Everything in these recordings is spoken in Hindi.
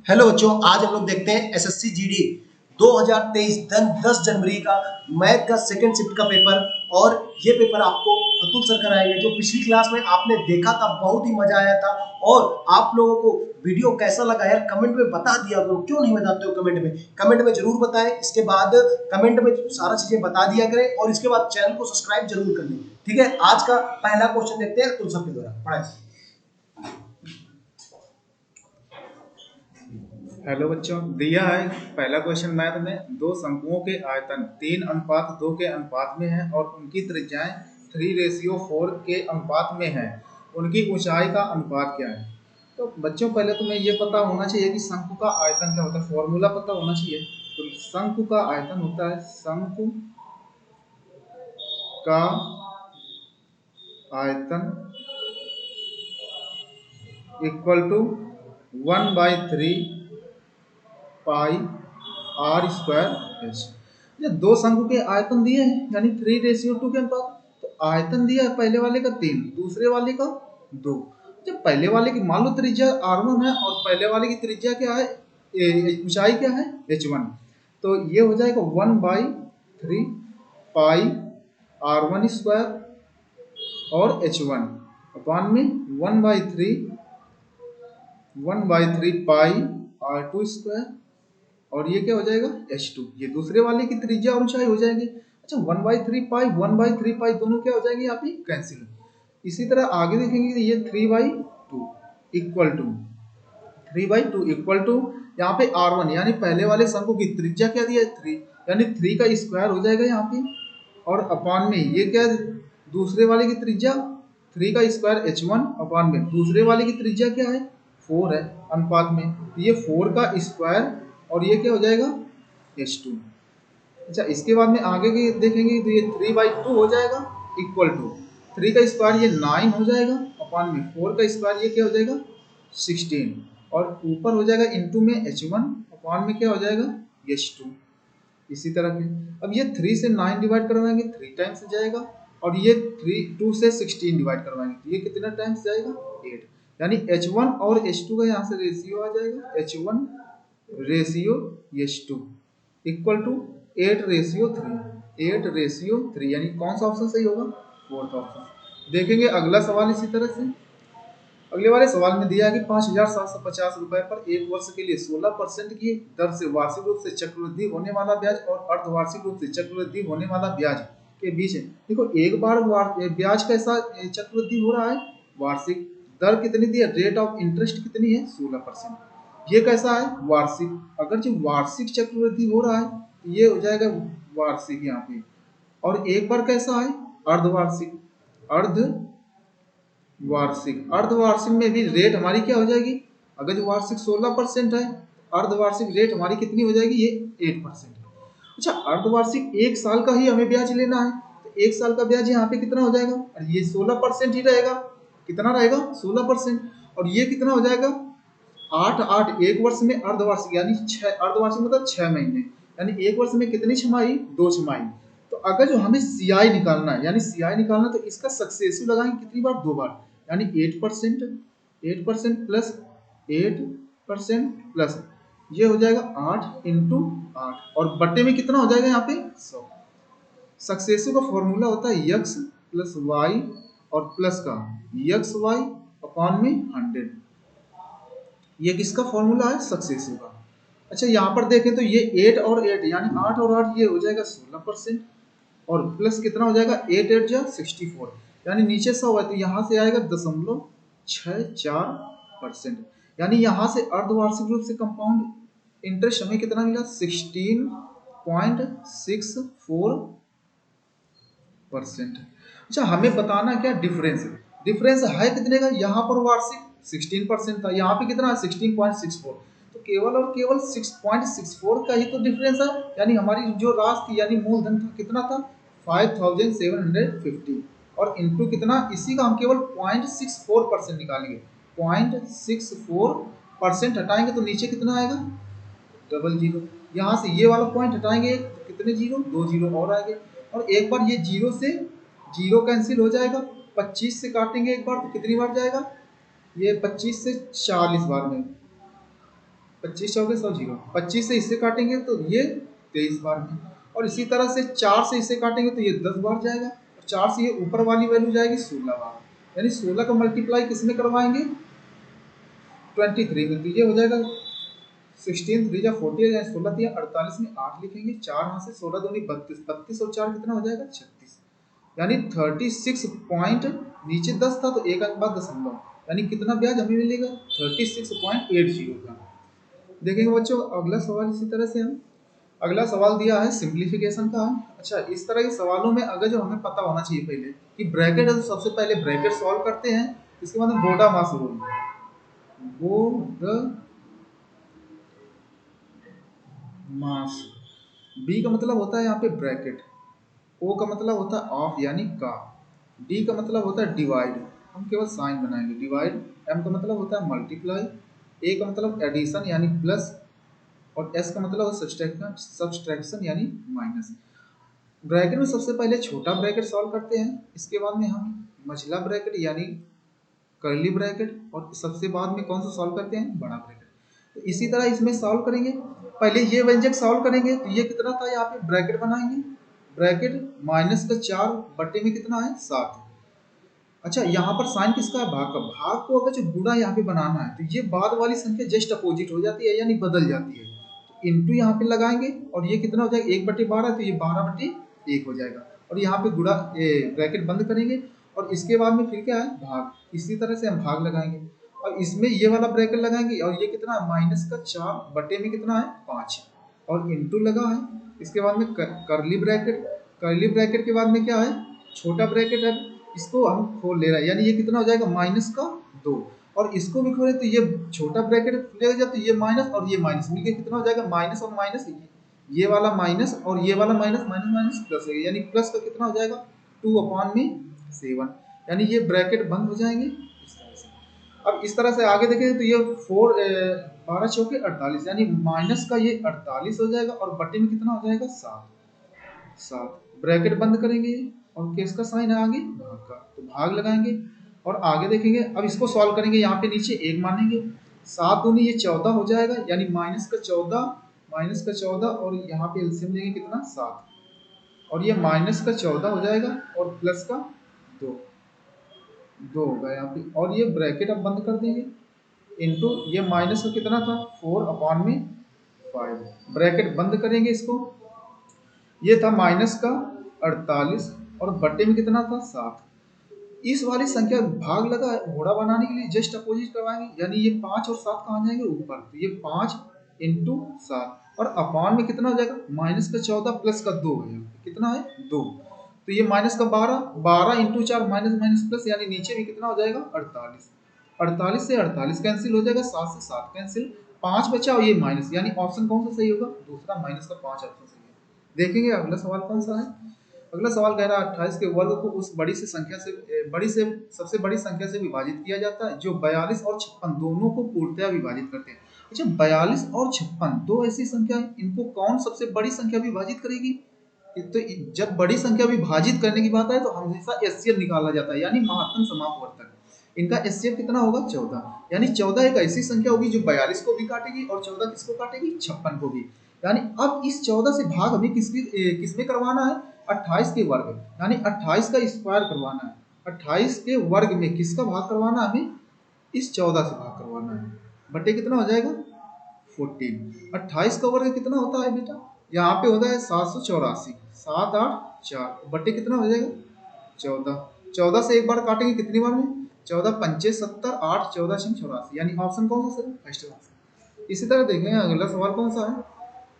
हेलो बच्चों, आज हम लोग देखते हैं एसएससी जीडी 2023 10 जनवरी का मैथ का सेकंड शिफ्ट का पेपर। और ये पेपर आपको अतुल सर कराएंगे, जो पिछली क्लास में आपने देखा था, बहुत ही मजा आया था। और आप लोगों को वीडियो कैसा लगा यार कमेंट में बता दिया करो, क्यों नहीं बताते हो कमेंट में जरूर बताएं। इसके बाद कमेंट में सारा चीजें बता दिया करें और इसके बाद चैनल को सब्सक्राइब जरूर कर लें। ठीक है, आज का पहला क्वेश्चन देखते हैं अतुल सर के द्वारा पढ़ाई। हेलो बच्चों, दिया है पहला क्वेश्चन मैथ में। दो शंकुओं के आयतन 3:2 के अनुपात में है और उनकी त्रिज्याएं 3:4 के अनुपात में है। उनकी ऊंचाई का अनुपात क्या है? तो बच्चों, पहले तुम्हें ये पता होना चाहिए कि शंकु का आयतन क्या होता है। फॉर्मूला पता होना चाहिए। तो शंकु का आयतन होता है, शंकु का आयतन equal to 1/3 pi r square h. ये दो शंकु के आयतन दिए हैं, यानी 3:2 के अनुपात। तो आयतन दिया है पहले वाले का 3, दूसरे वाले का 2। जब पहले वाले की मान लो त्रिज्या r1 है और पहले वाले की त्रिज्या क्या है, ऊंचाई क्या है, h1। तो ये हो जाएगा 1/3 पाई r1 स्क्वायर और h1 अपान में 1/3 पाई r2 स्क्वायर। और ये क्या हो जाएगा, h2। ये दूसरे वाले की त्रिज्या और ऊंचाई हो जाएगी। अच्छा, 1/3 पाई दोनों क्या हो जाएंगे यहाँ पे, कैंसिल। इसी तरह आगे देखेंगे कि ये 3/2 इक्वल टू 3/2 इक्वल टू यहाँ पे r1, यानी पहले वाले शंकु की त्रिज्या क्या दिया है, 3, यानी 3 का स्क्वायर हो जाएगा यहाँ पे। और अपान में ये क्या है, दूसरे वाले की त्रिज्या 3 का स्क्वायर h1 अपान में दूसरे वाले की त्रिज्या क्या है, 4 है अनुपात में। ये 4 का स्क्वायर और ये क्या हो जाएगा, h2। अच्छा, इसके बाद में आगे के देखेंगे तो ये 3/2 हो जाएगा इक्वल टू 3 का स्क्वायर ये 9 हो जाएगा अपान में 4 का स्क्वायर ये क्या हो जाएगा, 16। और ऊपर हो जाएगा इनटू में h1 अपान में क्या हो जाएगा, h2। इसी तरह के अब ये 3 से 9 डिवाइड करवाएंगे, 3 टाइम्स जाएगा। और ये 2 से 16 डिवाइड करवाएंगे तो ये कितना टाइम्स जाएगा, 8। यानी h1 और h2 का यहाँ से रेशियो आ जाएगा, h1 ratio h2 equal to 8:3, यानी कौन सा ऑप्शन सही होगा, फोर्थ ऑप्शन। देखेंगे अगला सवाल इसी तरह से। अगले वाले सवाल में दिया है कि 5,750 रुपए पर एक वर्ष के लिए 16% की दर से वार्षिक रूप से चक्रवृद्धि होने वाला ब्याज और अर्धवार्षिक रूप से चक्रवृद्धि होने वाला ब्याज के बीच है। देखो, एक बार ब्याज कैसा चक्रवृद्धि हो रहा है, वार्षिक दर कितनी दी है, रेट ऑफ इंटरेस्ट कितनी है, 16%। ये कैसा है, वार्षिक। अगर जो वार्षिक चक्रवृद्धि हो रहा है तो ये हो जाएगा वार्षिक यहाँ पे। और एक बार कैसा है, अर्धवार्षिक। अर्धवार्षिक में भी रेट हमारी क्या हो जाएगी, अगर जो वार्षिक 16% है, अर्धवार्षिक रेट हमारी कितनी हो जाएगी, ये 8%। अच्छा, अर्धवार्षिक एक साल का ही हमें ब्याज लेना है, तो एक साल का ब्याज यहाँ पे कितना हो जाएगा, और ये 16% ही रहेगा। कितना रहेगा, 16%। और ये कितना हो जाएगा, 8 एक वर्ष में अर्धवार्षिक, यानी 6 अर्धवार्षिक मतलब 6 महीने, यानी एक वर्ष में कितनी छमाही, 2 छमाही। तो अगर जो हमें सीआई निकालना है, यानी सीआई निकालना, तो इसका सक्सेसिव लगाएंगे कितनी बार, 2 बार, यानी 8%, 8% प्लस 8% प्लस ये हो जाएगा 8 इंटू 8 और बट्टे में कितना हो जाएगा यहाँ पे, 100। सक्सेसिव का फॉर्मूला होता है यक्स प्लस वाई और प्लस का यक्स वाई अपॉन में 100। ये किसका फॉर्मूला है, सक्सेसिव का। अच्छा, यहाँ पर देखें तो ये 8 और 8, यानी 8 और 8 ये हो जाएगा 16%। और प्लस कितना हो जाएगा, 8 8 जा 64, यानी नीचे 100 है तो यहाँ से आएगा 0.64%। यानी यहाँ से अर्धवार्षिक रूप से कंपाउंड इंटरेस्ट हमें कितना मिला, 16.64%। अच्छा, हमें बताना क्या, डिफरेंस। डिफरेंस है कितने का, यहाँ पर वार्षिक 16% था, यहाँ पे कितना है, 16.64। तो केवल और केवल 6.64 का ही तो डिफरेंस है। यानी हमारी जो राशि थी, यानी मूलधन था, कितना था, 5,750। और इंटू कितना, इसी का हम केवल 0.64% निकालेंगे। 0.64% हटाएंगे तो नीचे कितना आएगा, 00। यहाँ से ये वाला पॉइंट हटाएंगे तो कितने जीरो, 2 जीरो और आएंगे। और एक बार ये जीरो से जीरो कैंसिल हो जाएगा, 25 से काटेंगे एक बार तो कितनी बार जाएगा, ये 25 से 40 बार में 25 चौके 100 जीरो, 25 से इससे काटेंगे तो ये 23 बार में, और इसी तरह से 4 से इसे काटेंगे तो ये 10 बार जाएगा, और 4 से ये ऊपर वाली वैल्यू जाएगी 16 बार, यानी 16 का मल्टीप्लाई किसमें करवाएंगे 23 में, तो ये हो जाएगा 16 3 जा 40 या 16 3 48 में 8 लिखेंगे, 4 यहाँ से 16 दूनी 32, 32 और 4 कितना हो जाएगा 36, यानी 36 पॉइंट, नीचे 10 था तो एक अंक बाद दशमलव, यानी कितना ब्याज हमें मिलेगा 36.80 का। देखेंगे बच्चों अगला सवाल इसी तरह से हम, अगला सवाल दिया है सिंप्लीफिकेशन का। अच्छा, इस तरह के सवालों में अगर जो हमें पता होना चाहिए पहले कि ब्रैकेट है तो सबसे पहले ब्रैकेट सॉल्व करते हैं, इसके बाद हम बोडा मास रूल, बोड मास, बी का मतलब होता है यहाँ पे ब्रैकेट, ओ का मतलब होता है ऑफ यानी का, डी का मतलब होता है डिवाइड, हम केवल साइन बनाएंगे डिवाइड, एम का मतलब होता है मल्टीप्लाई, ए का मतलब एडिशन यानी प्लस, और एस का मतलब है सब्सट्रैक्शन यानी माइनस। ब्रैकेट में सबसे पहले छोटा ब्रैकेट सॉल्व करते हैं, इसके बाद में हम मझला ब्रैकेट यानी कर्ली ब्रैकेट, और सबसे बाद में कौन सा सॉल्व करते हैं बड़ा ब्रैकेट। तो इसी तरह इसमें सॉल्व करेंगे, पहले ये व्यंजक सॉल्व करेंगे तो ये कितना था, यहाँ पे ब्रैकेट बनाएंगे, ब्रैकेट माइनस का 4 बटे में कितना है 7। अच्छा, यहाँ पर साइन किसका है भाग का, भाग को अगर जो गुणा यहाँ पे बनाना है तो ये बाद वाली संख्या जस्ट अपोजिट हो जाती है यानी बदल जाती है, तो इंटू यहाँ पे लगाएंगे और ये कितना हो जाएगा 1/12, तो ये 12/1 हो जाएगा, और यहाँ पे गुणा ब्रैकेट बंद करेंगे, और इसके बाद में फिर क्या है भाग, इसी तरह से हम भाग लगाएंगे, और इसमें ये वाला ब्रैकेट लगाएंगे, और ये कितना है माइनस का 4 बटे में कितना है 5, और इंटू लगा है, इसके बाद में करली ब्रैकेट, करली ब्रैकेट के बाद में क्या है छोटा ब्रैकेट है, इसको हम खोल ले रहे हैं, यानी ये कितना हो जाएगा माइनस का 2, और इसको भी खोले तो ये छोटा ब्रैकेट खुलेगा तो ये माइनस और ये माइनस मिलके कितना हो जाएगा माइनस और माइनस, ये वाला माइनस और ये वाला माइनस, माइनस माइनस प्लस है, यानी प्लस का कितना हो जाएगा 2/7, यानी ये ब्रैकेट बंद हो जाएंगे इस तरह से। अब इस तरह से आगे देखें तो ये 12 चौके 48, यानी माइनस का ये 48 हो जाएगा, और बटे में कितना हो जाएगा 7, ब्रैकेट बंद करेंगे, और किसका साइन है आगे भाग का, तो भाग लगाएंगे, और आगे देखेंगे अब इसको सॉल्व करेंगे, यहाँ पे नीचे 1 मानेंगे, 7 दूनी ये 14 हो जाएगा, यानी माइनस का 14 और यहाँ पे एलसीएम लेंगे कितना 7, और ये माइनस का 14 हो जाएगा और प्लस का 2 होगा यहाँ पे, और ये ब्रैकेट अब बंद कर देंगे, इंटू ये माइनस का कितना था 4/5, ब्रैकेट बंद करेंगे इसको, ये था माइनस का 48 और बटे में कितना था 7, इस वाली संख्या भाग लगा है घोड़ा बनाने के लिए जस्ट अपोजिट करवाएंगे, यानी ये 5 और 7 कहाँ जाएंगे ऊपर, तो ये 5 इंटू 7 और अपान में कितना हो जाएगा माइनस का 14 प्लस का 2 है, कितना है 2, तो ये माइनस का 12 इंटू 4 माइनस माइनस प्लस, यानी नीचे भी कितना हो जाएगा 48 से 48 कैंसिल हो जाएगा, 7 से 7 कैंसिल, 5 बचा और ये माइनस, यानी ऑप्शन कौन सा सही होगा दूसरा माइनस का 5 ऑप्शन सही है। देखेंगे अगला सवाल कौन सा है, अगला सवाल कह रहा है 28 के वर्ग को उस बड़ी से संख्या से सबसे बड़ी संख्या से विभाजित किया जाता है जो 42 और 56 दोनों को पूर्णतया विभाजित करते हैं। अच्छा, 42 और 56 दो ऐसी संख्या है, इनको कौन सबसे बड़ी संख्या विभाजित करेगी, तो जब बड़ी संख्या विभाजित करने की बात आए तो हमेशा एचसीएफ निकाला जाता है, यानी महत्तम समापवर्तक, इनका एचसीएफ कितना होगा 14, यानी 14 एक ऐसी संख्या होगी जो 42 को भी काटेगी और 14 किसको काटेगी 56 को भी, यानी अब इस 14 से भाग हमें किसमें करवाना है 28 के वर्ग, यानी 28 का स्क्वायर करवाना है, 28 के वर्ग में किसका भाग करवाना है हमें इस 14 से भाग करवाना है, बटे कितना हो जाएगा 14, 28 का वर्ग कितना होता है बेटा यहाँ पे होता है 784, 7 8 4 बटे कितना हो जाएगा 14, 14 से एक बार काटेंगे कितनी बार में 14 पंचे 70 8 14 6 84, यानी ऑप्शन कौन सा सर फर्स्ट ऑप्शन। इसी तरह देखेंगे अगला सवाल कौन सा है,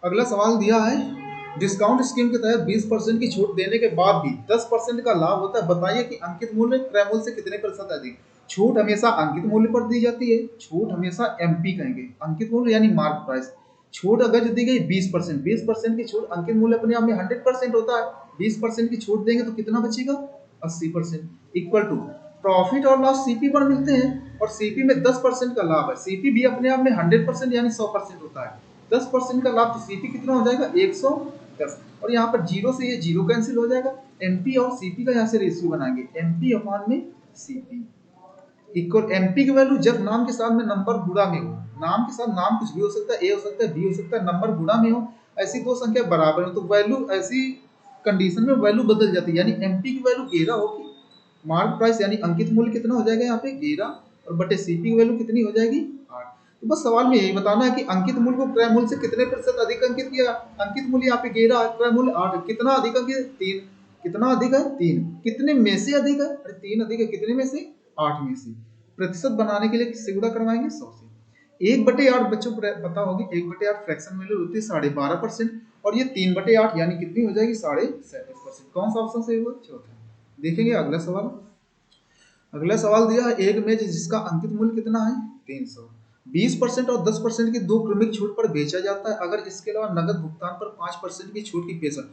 अगला सवाल दिया है डिस्काउंट स्कीम के तहत 20% की छूट देने के बाद भी 10% का लाभ होता है, बताइए कि अंकित मूल्य क्रय मूल्य से कितने प्रतिशत अधिक। छूट हमेशा अंकित मूल्य पर दी जाती है, छूट हमेशा एमपी कहेंगे, अंकित मूल्य यानी मार्क प्राइस। छूट अगर जो दी गई 20% की छूट, अंकित मूल्य अपने आप में 100% होता है, 20% की छूट देंगे तो कितना बचेगा 80%, इक्वल टू प्रॉफिट और लॉस सीपी पर मिलते हैं और सीपी में 10% का लाभ है, सीपी भी अपने आप में 100% यानी 100% होता है, 10% का लाभ तो सीपी कितना हो जाएगा 110, और यहाँ पर जीरो से ये जीरो कैंसिल हो जाएगा, एमपी और सीपी का यहाँ से रेशियो बनाएंगे, एमपी अपॉन में सीपी इक्वल, एमपी की वैल्यू जब नाम के साथ में नंबर गुणा में हो नाम के साथ नाम कुछ भी हो सकता है, ए हो सकता है, बी हो सकता है, नंबर गुणा में हो, ऐसी दो संख्या बराबर हो तो वैल्यू ऐसी कंडीशन में वैल्यू बदल जाती है। यानी एमपी की वैल्यू 11 होगी, मार्क प्राइस यानी अंकित मूल्य कितना हो जाएगा यहाँ पे 11 और बटे सीपी की वैल्यू कितनी हो जाएगी 8। तो बस सवाल में यही बताना है कि अंकित मूल्य को क्रय मूल्य से कितने प्रतिशत अधिक अंकित किया। अंकित मूल्य यहाँ पे 11, क्रय मूल्य 8, कितना अधिक अंकित 3, कितना अधिक है 3, कितने में से अधिक है, अरे 3 अधिक है कितने में से 8 में से। प्रतिशत बनाने के लिए किससे गुणा करवाएंगे 100 से। 1/8 बच्चों को पता होगी 1/8 फ्रैक्शन वैल्यू होती है 12.5% और ये 3/8 यानी कितनी हो जाएगी 37.5%। कौन सा ऑप्शन सही होगा चौथा। देखेंगे अगला सवाल। अगला सवाल दिया है एक मेज जिसका अंकित मूल्य कितना है 300, 20% और 10% की दो क्रमिक छूट पर बेचा जाता है। अगर इसके अलावा नगद भुगतान पर 5% की छूट की पेशकश।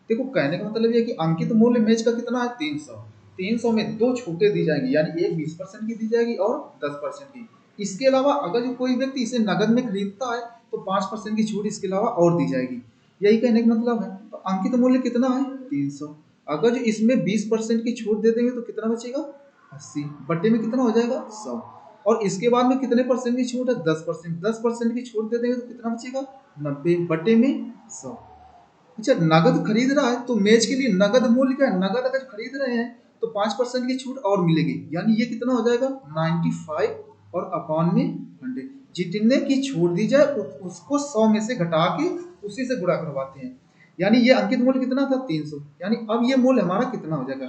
देखो कहने का मतलब ये कि अंकित मूल्य मेज का कितना है 300, 300 में दो छूटें दी जाएंगी यानी एक 20% की दी जाएगी और 10% की। इसके अलावा अगर जो कोई व्यक्ति इसे नगद में खरीदता है तो 5% की छूट इसके अलावा और दी जाएगी। यही कहने का मतलब है। तो अंकित मूल्य कितना है 300, अगर जो इसमें 20% की छूट दे देंगे तो कितना बचेगा 80, बटे में कितना हो जाएगा 100 और इसके बाद में कितने परसेंट की छूट है 10%, 10% की छूट दे देंगे तो कितना बचेगा 90 बटे में 100। अच्छा नगद खरीद रहा है तो मेज के लिए नगद मूल्य क्या है, नगद अगर खरीद रहे हैं तो 5% की छूट और मिलेगी यानी ये कितना हो जाएगा 95 और अपॉन में 100। जितने की छूट दी जाए उसको 100 में से घटा के उसी से गुणा करवाते हैं। यानी ये अंकित मूल्य कितना था 300, यानी अब ये मूल्य हमारा कितना हो जाएगा।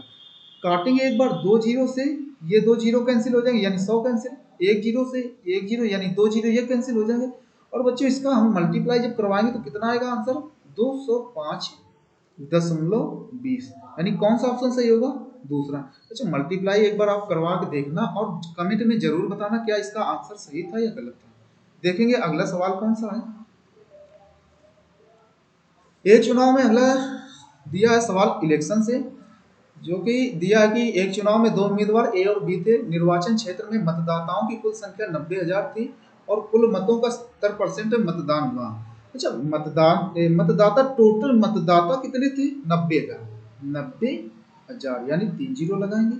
काटेंगे एक बार 2 जीरो से, ये 2 जीरो कैंसिल हो जाएंगे यानी 100 कैंसिल, 1 जीरो से 1 जीरो यानी 2 जीरो ये कैंसिल हो जाएंगे। और बच्चों इसका हम मल्टीप्लाई जब करवाएंगे तो कितना आएगा आंसर 205.20 यानी कौन सा ऑप्शन सही होगा दूसरा। अच्छा मल्टीप्लाई एक बार आप करवा के देखना और कमेंट में जरूर बताना क्या इसका आंसर सही था या गलत था। देखेंगे अगला सवाल कौन सा है। ये चुनाव में अगला दिया है सवाल इलेक्शन से, जो कि दिया है कि एक चुनाव में दो उम्मीदवार ए और बी थे। निर्वाचन क्षेत्र में मतदाताओं की कुल संख्या 90,000 थी और कुल मतों का 70% मतदान हुआ। अच्छा मतदाता टोटल मतदाता कितने थे 90,000, 90,000 यानी 3 जीरो लगाएंगे।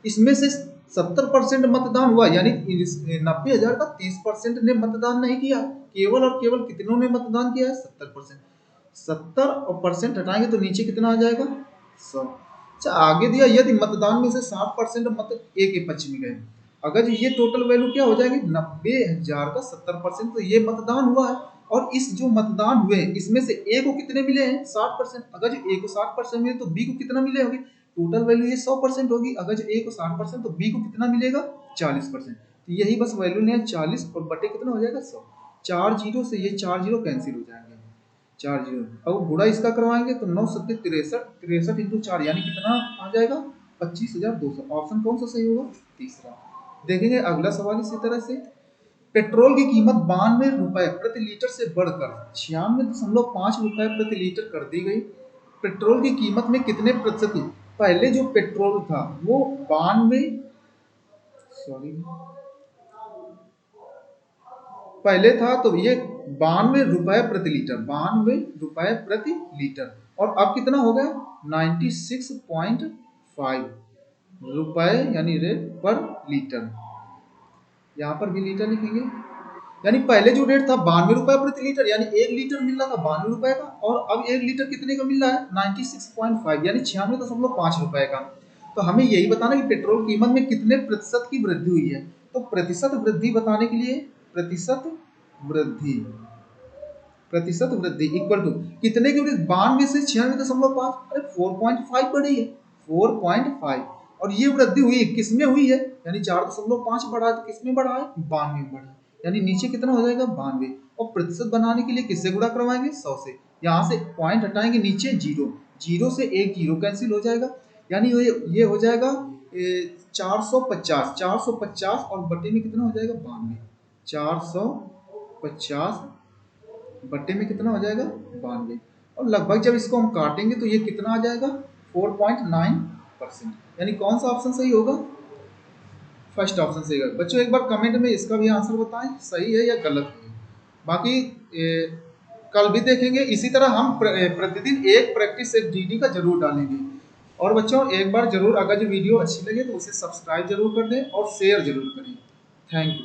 इसमें से 70% मतदान हुआ यानी 90,000 का 30% ने मतदान नहीं किया, केवल और केवल कितनों ने मतदान किया है 70%। 70 और परसेंट हटाएंगे तो नीचे कितना आ जाएगा 100। अच्छा आगे दिया यदि मतदान में से 60% मत ए के पक्ष में गए, अगर ये टोटल वैल्यू क्या हो जाएगी 90,000 का 70% तो ये मतदान हुआ है और इस जो मतदान हुए इसमें से ए को कितने मिले हैं 60%। अगर जो ए को 60% मिले तो बी को कितना मिले होंगे, टोटल वैल्यू ये 100% होगी। अगर जो ए को 60% तो बी को कितना मिलेगा 40%। तो यही बस वैल्यू ने 40 और बटे कितना हो जाएगा 100। 4 जीरो से ये 4 जीरो कैंसिल हो जाएंगे, 4 जीरो। अब गुणा इसका करवाएंगे तो 9 सत्ते 63, 63 इंटू 4 यानी कितना आ जाएगा 25,200। ऑप्शन कौन सा सही होगा तीसरा। देखेंगे अगला सवाल इसी तरह से। पेट्रोल की कीमत 92 रुपए प्रति लीटर से बढ़कर 96.5 रुपए प्रति लीटर कर दी गई। पेट्रोल की कीमत में कितने प्रतिशत, पहले जो पेट्रोल था वो 92 सॉरी पहले था तो ये 92 रुपए प्रति लीटर, 92 रुपए प्रति लीटर और अब कितना हो गया 96.5 रुपए यानी रेट पर लीटर। यहाँ पर भी लीटर लिखेंगे यानी पहले जो रेट था 92 रुपए प्रति लीटर यानी 1 लीटर मिल रहा था 92 रुपए का और अब 1 लीटर कितने का मिल रहा है 96.5 यानी 96.5 रुपए का। तो हमें यही बताना कि पेट्रोल कीमत में कितने प्रतिशत की वृद्धि हुई है। तो प्रतिशत वृद्धि बताने के लिए प्रतिशत वृद्धि इक्वल टू कितने की वृद्धि 92 से 96.5, अरे 4.5 बढ़ी है 4.5 और ये वृद्धि हुई किसमें हुई है यानी 4.5 बढ़ा है तो किसमें बढ़ा है 92 में बढ़ा यानी नीचे कितना हो जाएगा 92 और प्रतिशत बनाने के लिए किससे गुणा करवाएंगे 100 से। यहाँ से पॉइंट हटाएंगे नीचे जीरो, जीरो से एक जीरो कैंसिल हो जाएगा यानी ये हो जाएगा 450 और बटे में कितना हो जाएगा 92, 450 बटे में कितना हो जाएगा 92 और लगभग जब इसको हम काटेंगे तो ये कितना आ जाएगा 4.9%। यानी कौन सा ऑप्शन सही होगा फर्स्ट ऑप्शन सही होगा। बच्चों एक बार कमेंट में इसका भी आंसर बताएं सही है या गलत है। बाकी कल भी देखेंगे इसी तरह हम प्रतिदिन एक प्रैक्टिस सेट डीडी का जरूर डालेंगे। और बच्चों एक बार जरूर अगर जो वीडियो अच्छी लगे तो उसे सब्सक्राइब जरूर कर दें और शेयर जरूर करें। Thank you.